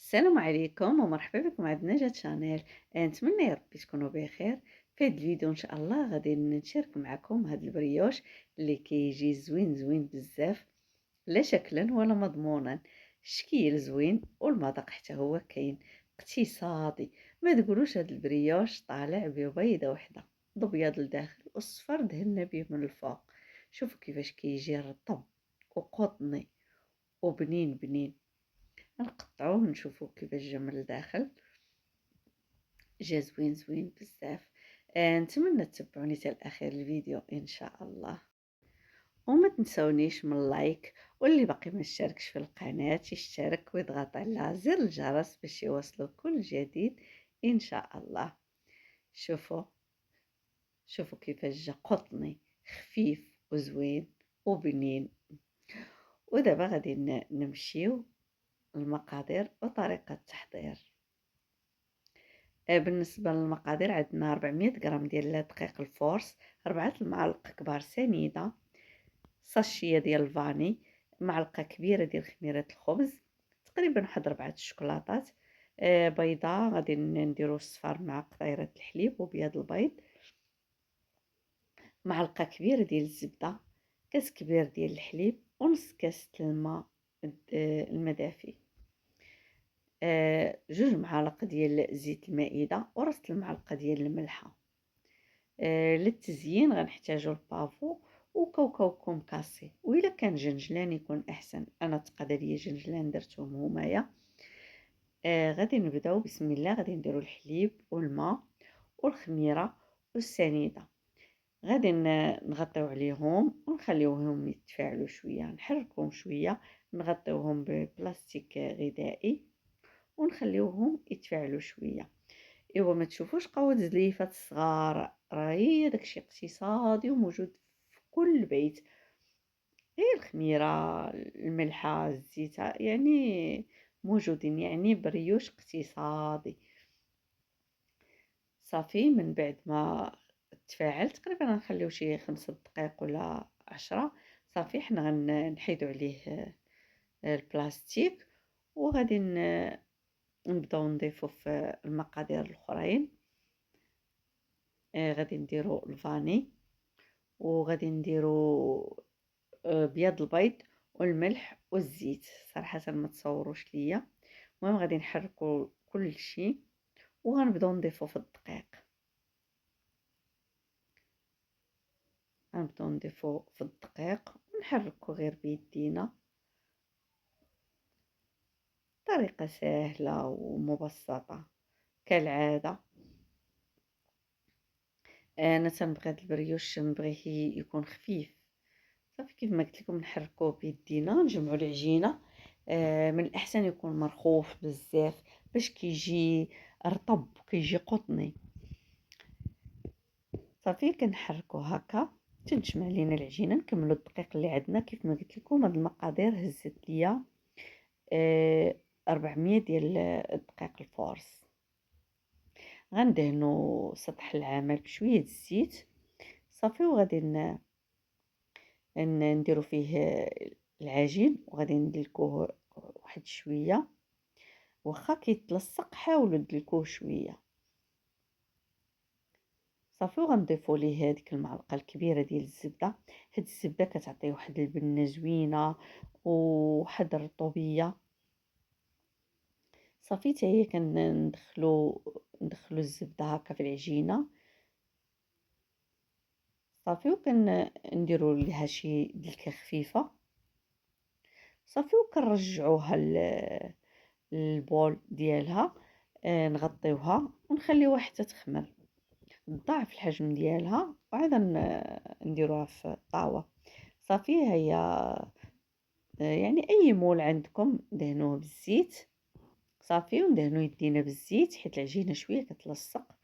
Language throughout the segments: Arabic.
السلام عليكم ومرحبا بكم عند نجاة شانيل. نتمنى يا ربي تكونوا بخير. في هذا الفيديو ان شاء الله غادي نشارك معكم هذا البريوش اللي كيجي زوين بزاف، لا شكلا ولا مضمونا. الشكل زوين والمذاق حتى هو كاين، اقتصادي. ما تقولوش هذا البريوش طالع ببيضه وحده، ابيض لداخل والصفر دهنا به من الفوق. شوفوا كيفاش كيجي رطب وقطني وبنين. نقطعوه نشوفوا كيفاش جا من الداخل، جا زوين بزاف. نتمنى تتبعوني حتى لاخر الفيديو ان شاء الله، وما تنسونيش من اللايك، واللي باقي ما اشتركش في القناه يشترك ويضغط على زر الجرس باش يوصلوا كل جديد ان شاء الله. شوفوا كيفاش جا قطني خفيف وزوين وبنين. ودابا غادي نمشيو المقادير وطريقه التحضير. بالنسبة للمقادير عندنا 400 غرام ديال دقيق الفورس، 4 المعالق كبار سنيدة، ساشية ديال الفاني، معلقة كبيرة ديال خميرة الخبز، تقريبا واحد 4 الشكلاطات، بيضة غادي نديرو الصفار مع قطيرة الحليب وبياض البيض، معلقة كبيرة ديال الزبدة، كاس كبير ديال الحليب، ونص كاس الماء المدافي، 2 معالق ديال زيت المائدة، وربع المعلقة ديال الملحة. للتزيين غنحتاجو البافو وكاوكاو كومكاسي، وإلا كان جنجلان يكون احسن. انا تقدر ليا جنجلان درتهم همايا. غادي نبداو بسم الله. غادي نديرو الحليب والماء والخميره والسنيده، غادي نغطيو عليهم ونخليوهم يتفاعلوا شويه، نحركوهم شويه، نغطيوهم ببلاستيك غذائي ونخليوهم يتفاعلوا شويه. ايوا ما تشوفوش قوة زليفات الصغار، راه هي داكشي اقتصادي وموجود في كل بيت. غير الخميرة، الملحة، الزيت، يعني موجودين، يعني بريوش اقتصادي. صافي من بعد ما تفاعل تقريبا غنخليو شي 5 دقائق ولا 10. صافي حنا غنحيدو عليه البلاستيك، وغادي نبداو نضيفو في المقادير الاخرين. غادي نديرو الفاني، وغادي نديرو بياض البيض والملح والزيت. صراحة ما تصوروش ليا. المهم غادي نحركو كل شيء وغنبداو نضيفو في الدقيق. غنبداو نضيفو في الدقيق ونحركو غير بيدينا، طريقة سهلة ومبسطة كالعادة. انا تنبغي هاد البريوش نبغيه يكون خفيف. صافي كيف ما قلت لكم نحركوه بيدينا، نجمعوا العجينه. من الاحسن يكون مرخوف بزاف باش كيجي رطب كيجي قطني. صافي كنحركو هكا تنجمع لينا العجينه. نكملوا الدقيق اللي عندنا. كيف ما قلت لكم هاد المقادير هزت ليا 400 ديال الدقيق الفورس. غندهنوا سطح العمل بشويه الزيت. صافي وغادي نديرو فيه العجين وغادي ندلكوه واحد شويه. واخا كيتلصق حاولوا تدلكوه شويه. صافي وغنضيفوا ليه هذيك المعلقه الكبيره ديال الزبده. هاد الزبده كتعطي واحد البنه زوينه وواحد الرطوبيه. صافي حتى هي ندخلو الزبده هكا في العجينه. صافي وكنديروا ليها شي دلكه خفيفه. صافي وكنرجعوها للبول ديالها. نغطيوها ونخليوها حتى تخمر، تضاعف الحجم ديالها، وعاد نديروها في الطاوه. صافي هي يعني اي مول عندكم دهنوه بالزيت. صافي وندهنو يدينا بالزيت حيت العجينه شويه كتلصق.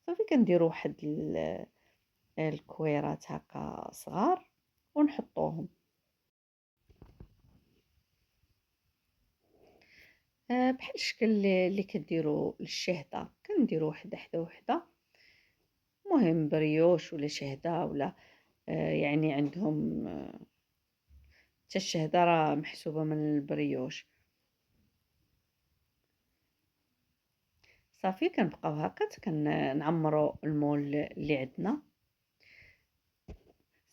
صافي كنديروا واحد الكويرات هكا صغار ونحطوهم بحال الشكل اللي كديروا للشهده. كنديروا وحده حدا وحده، مهم بريوش ولا شهده ولا يعني عندهم حتى الشهده راه محسوبه من البريوش. صافي كنبقاو هكا نعمرو المول اللي عندنا.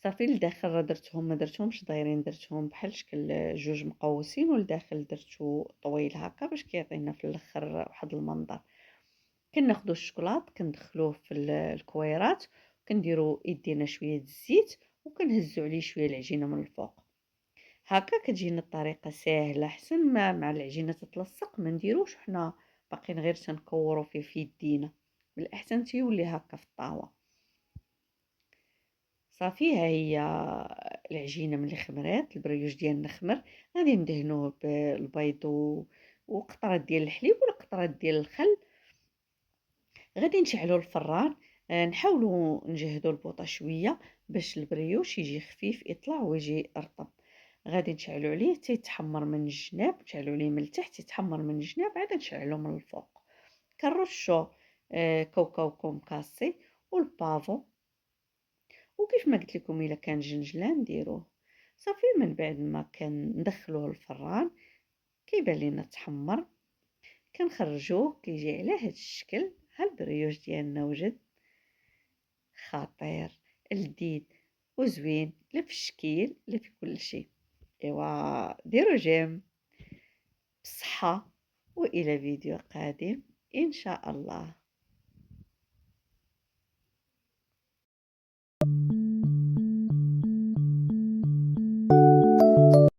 صافي لداخل راه درتهم ما درتهمش دايرين، درتهم بحال شكل جوج مقوسين، ولداخل درتو طويل هكا باش كيعطينا في الاخر واحد المنظر. كناخدو الشكلاط كندخلوه في الكويرات، كنديرو يدينا شويه الزيت وكنهزو عليه شويه العجينه من الفوق. هكا كتجينا الطريقه ساهله، حسن ما مع العجينه تتلصق ما نديروش حنا باقيين غير تنكورو فيه في يدينا، بالاحسن تيولي هكا في الطاوه. صافي ها هي العجينه ملي خمرات، البريوش ديالنا خمر، غادي ندهنوه بالبيض وقطرات ديال الحليب ولا قطرات ديال الخل. غادي نشعلو الفران، نحاولوا نجهدوا البوطه شويه باش البريوش يجي خفيف يطلع ويجي رطب. غادي نشعلو عليه تيتحمر من الجناب، نشعلو عليه من التحت يتحمر من الجناب، عاد نشعلو من الفوق. كنرشو كاوكاو كومكاسي والبافو، وكيف ما قلت لكم الا كان جنجلان نديروه. صافي من بعد ما كندخلوه الفران كيبان لينا تحمر، كنخرجوه كيجي على هذا الشكل. ها البريوش ديالنا وجد خطير لذيذ وزوين، لا في الشكل لا في كل شيء. ايوا ديروا جيم بصحة، والى فيديو قادم ان شاء الله.